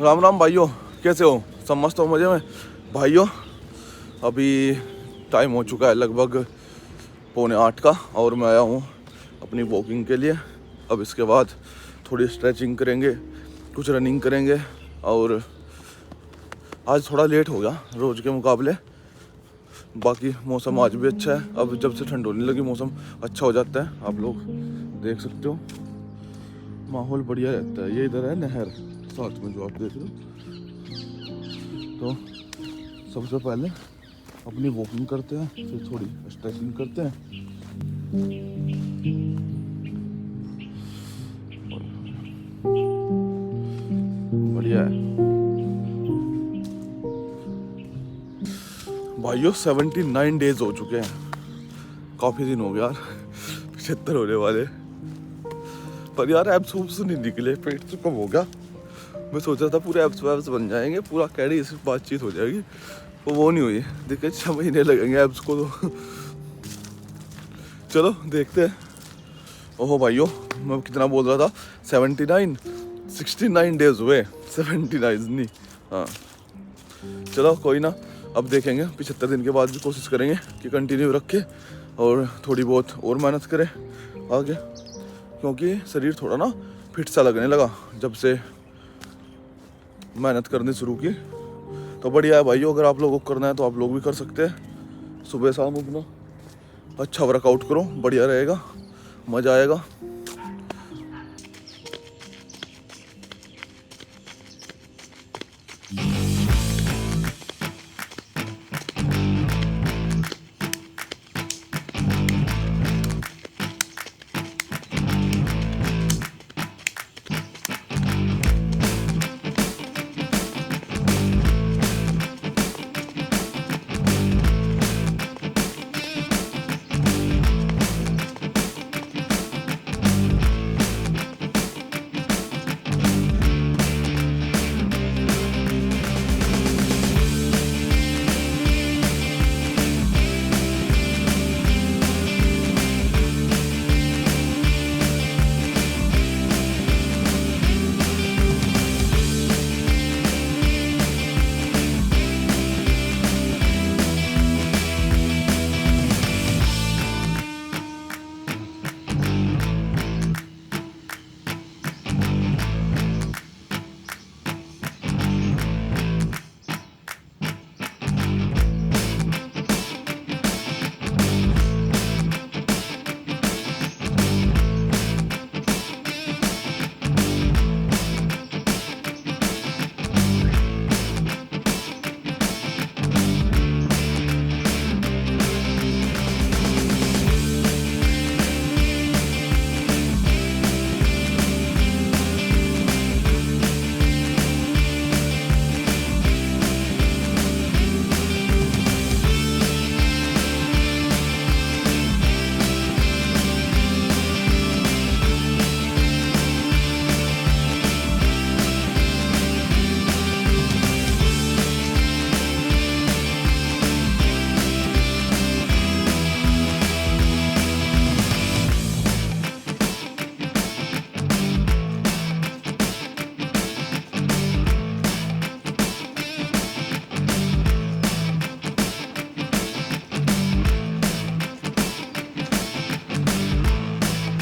राम राम भाइयों, कैसे हो? सब मस्त हो, मज़े में भाइयों। अभी टाइम हो चुका है लगभग 7:45 का और मैं आया हूँ अपनी वॉकिंग के लिए। अब इसके बाद थोड़ी स्ट्रेचिंग करेंगे, कुछ रनिंग करेंगे। और आज थोड़ा लेट हो गया रोज़ के मुकाबले। बाकी मौसम आज भी अच्छा है। अब जब से ठंड होने लगी मौसम अच्छा हो जाता है। आप लोग देख सकते हो, माहौल बढ़िया रहता है। ये इधर है नहर साथ में जो आप देख रहे हो। तो सबसे पहले अपनी वॉकिंग करते हैं, फिर थोड़ी स्ट्रेचिंग करते हैं। बढ़िया है भाइयों। 79 डेज हो चुके हैं, काफ़ी दिन हो गया यार। 75 होने वाले। पर यार एब्स उब्स नहीं निकले, पेट तो कम हो गया। मैं सोचा था पूरे एब्स वैब्स बन जाएंगे, पूरा कैडी सिर्फ बातचीत हो जाएगी, वो नहीं हुई। देखिए 6 महीने लगेंगे एब्स को तो। चलो देखते हैं। ओहो भाइयों, मैं कितना बोल रहा था? 79 69 डेज हुए, 79 नहीं। हाँ चलो कोई ना, अब देखेंगे 75 दिन के बाद भी कोशिश करेंगे कि कंटिन्यू रखें और थोड़ी बहुत और मेहनत करें आगे। क्योंकि शरीर थोड़ा ना फिट सा लगने लगा जब से मेहनत करनी शुरू की। तो बढ़िया है भाइयों, अगर आप लोगों को करना है तो आप लोग भी कर सकते हैं। सुबह शाम अपना अच्छा वर्कआउट करो, बढ़िया रहेगा, मज़ा आएगा।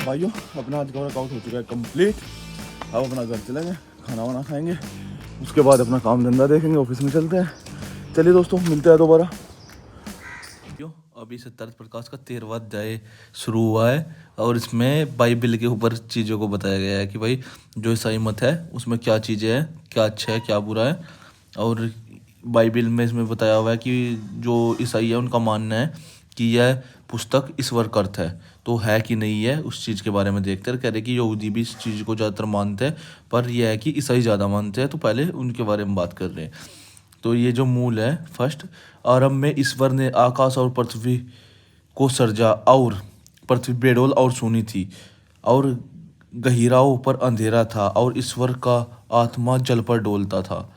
भाइयों अपना आज का वर्कआउट हो चुका है कंप्लीट। अब अपना घर चलेंगे, खाना वाना खाएंगे, उसके बाद अपना काम धंधा देखेंगे, ऑफिस में चलते हैं। चलिए दोस्तों, मिलते हैं दोबारा। अभी सिद्धार्थ प्रकाश का 13वां अध्याय शुरू हुआ है और इसमें बाइबल के ऊपर चीज़ों को बताया गया है कि भाई जो ईसाई मत है उसमें क्या चीज़ें हैं, क्या अच्छा है क्या बुरा है। और बाइबल में इसमें बताया हुआ है कि जो ईसाई है उनका मानना है कि यह पुस्तक ईश्वर का अर्थ है, तो है कि नहीं है उस चीज़ के बारे में देखते हैं। कह रहे कि यहूदी भी इस चीज़ को ज़्यादातर मानते हैं, पर यह है कि ईसाई ज़्यादा मानते हैं, तो पहले उनके बारे में बात कर रहे हैं। तो ये जो मूल है फर्स्ट, आरंभ में ईश्वर ने आकाश और पृथ्वी को सर्जा और पृथ्वी बेडोल और सूनी थी और गहिराओं पर अंधेरा था और ईश्वर का आत्मा जल पर डोलता था।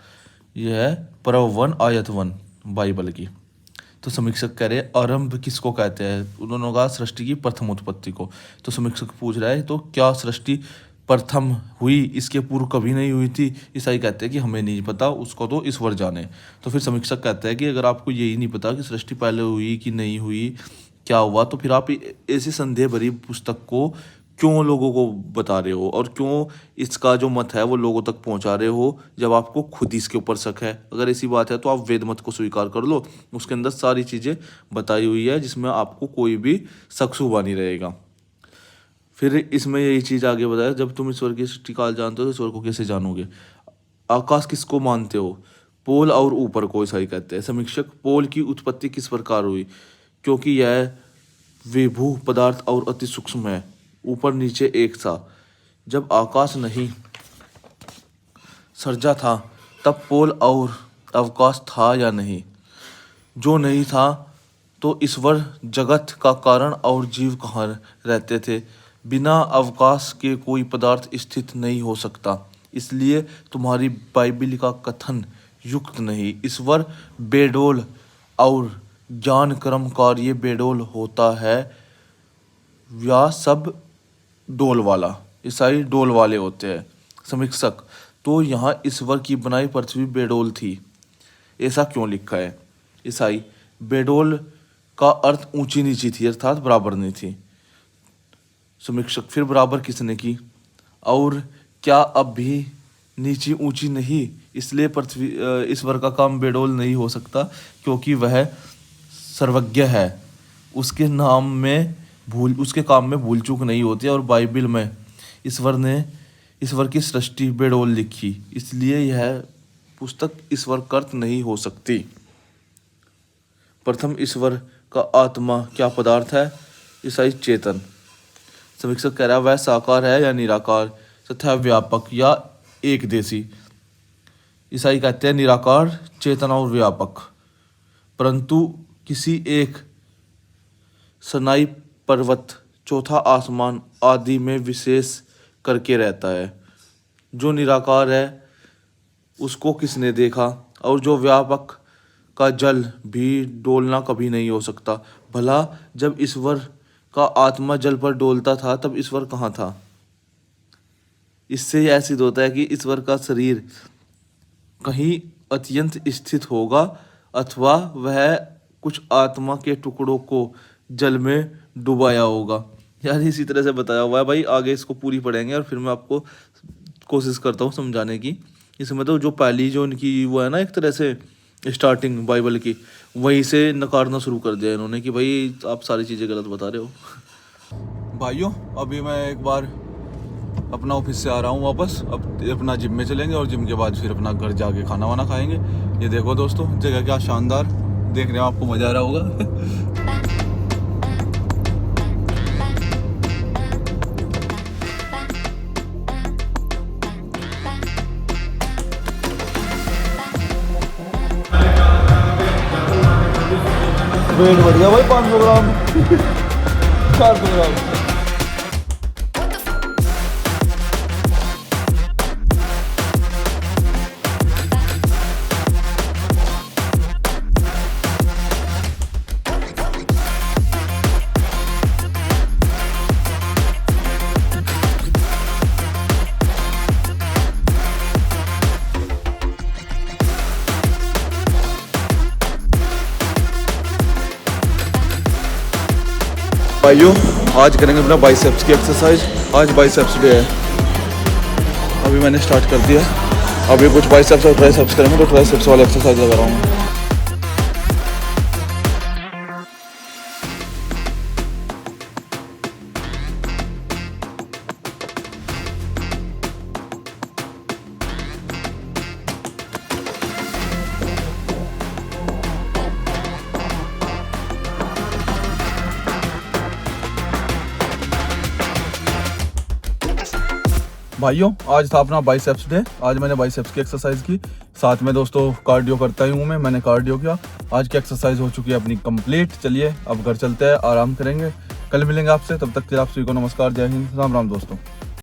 यह है प्रव 1 आयत 1 बाइबल की। तो समीक्षक कह रहे आरंभ किसको कहते हैं? उन्होंने कहा सृष्टि की प्रथम उत्पत्ति को। तो समीक्षक पूछ रहा है तो क्या सृष्टि प्रथम हुई, इसके पूर्व कभी नहीं हुई थी। ईसाई कहते हैं कि हमें नहीं पता, उसको तो ईश्वर जाने। तो फिर समीक्षक कहता है कि अगर आपको यही नहीं पता कि सृष्टि पहले हुई कि नहीं हुई, क्या हुआ, तो फिर आप ऐसी संदेह भरी पुस्तक को क्यों लोगों को बता रहे हो और क्यों इसका जो मत है वो लोगों तक पहुंचा रहे हो, जब आपको खुद ही इसके ऊपर शक है। अगर ऐसी बात है तो आप वेद मत को स्वीकार कर लो, उसके अंदर सारी चीज़ें बताई हुई है जिसमें आपको कोई भी शक शुबा नहीं रहेगा। फिर इसमें यही चीज़ आगे बताया, जब तुम ईश्वर की सृष्टि काल जानते हो तो ईश्वर को कैसे जानोगे। आकाश किसको मानते हो, पोल और ऊपर को, ईसाई कहते हैं। समीक्षक, पोल की उत्पत्ति किस प्रकार हुई, क्योंकि यह विभू पदार्थ और अति सूक्ष्म है, ऊपर नीचे एक सा। जब आकाश नहीं सर्जा था तब पोल और अवकाश था या नहीं। जो नहीं था तो ईश्वर जगत का कारण और जीव कहाँ रहते थे। बिना अवकाश के कोई पदार्थ स्थित नहीं हो सकता, इसलिए तुम्हारी बाइबिल का कथन युक्त नहीं। ईश्वर बेडोल और ज्ञान कर्म कार्य बेडोल होता है, या सब डोल वाला। ईसाई डोल वाले होते हैं। समीक्षक, तो यहाँ ईश्वर की बनाई पृथ्वी बेडोल थी, ऐसा क्यों लिखा है। ईसाई, बेडोल का अर्थ ऊंची नीची थी, अर्थात बराबर नहीं थी। समीक्षक, फिर बराबर किसने की, और क्या अब भी नीची ऊंची नहीं, इसलिए पृथ्वी ईश्वर का काम बेडोल नहीं हो सकता, क्योंकि वह सर्वज्ञ है, उसके काम में भूल चूक नहीं होती। और बाइबिल में ईश्वर की सृष्टि बेडोल लिखी, इसलिए यह पुस्तक ईश्वर कर्त नहीं हो सकती। प्रथम ईश्वर का आत्मा क्या पदार्थ है। ईसाई, चेतन। समीक्षक कह रहा है वह साकार है या निराकार तथा व्यापक या एक देशी। ईसाई कहते हैं निराकार, चेतन और व्यापक, परंतु किसी एक सनाई पर्वत, चौथा आसमान आदि में विशेष करके रहता है। जो निराकार है उसको किसने देखा, और जो व्यापक का जल भी डोलना कभी नहीं हो सकता। भला जब ईश्वर का आत्मा जल पर डोलता था तब ईश्वर कहाँ था। इससे यह सिद्ध होता है कि ईश्वर का शरीर कहीं अत्यंत स्थित होगा, अथवा वह कुछ आत्मा के टुकड़ों को जल में डुबाया होगा। यार इसी तरह से बताया हुआ है भाई, आगे इसको पूरी पढ़ेंगे और फिर मैं आपको कोशिश करता हूँ समझाने की। इसमें तो जो पहली जो इनकी वो है ना, एक तरह से स्टार्टिंग बाइबल की, वहीं से नकारना शुरू कर दिया इन्होंने कि भाई आप सारी चीज़ें गलत बता रहे हो। भाइयों, अभी मैं एक बार अपना ऑफिस से आ रहा हूँ वापस। अब अपना जिम में चलेंगे और जिम के बाद फिर अपना घर जाके खाना वाना खाएंगे। ये देखो दोस्तों, जगह क्या शानदार, देखने में आपको मज़ा आ रहा होगा। वेट बढ़ गया भाई 500 ग्राम 400 ग्राम। भाइयों, आज करेंगे अपना बाइसेप्स की एक्सरसाइज। आज बाइसेप्स डे है। अभी मैंने स्टार्ट कर दिया। अभी कुछ बाइसेप्स और ट्राइसेप्स करेंगे, तो ट्राइसेप्स वाला एक्सरसाइज लगा रहा हूँ। भाइयों, आज था अपना बाइसेप्स डे। आज मैंने बाइसेप्स की एक्सरसाइज की, साथ में दोस्तों कार्डियो करता ही हूँ मैंने कार्डियो किया। आज की एक्सरसाइज हो चुकी है अपनी कंप्लीट। चलिए अब घर चलते हैं, आराम करेंगे, कल मिलेंगे आपसे। तब तक के आप सभी को नमस्कार, जय हिंद, राम राम दोस्तों।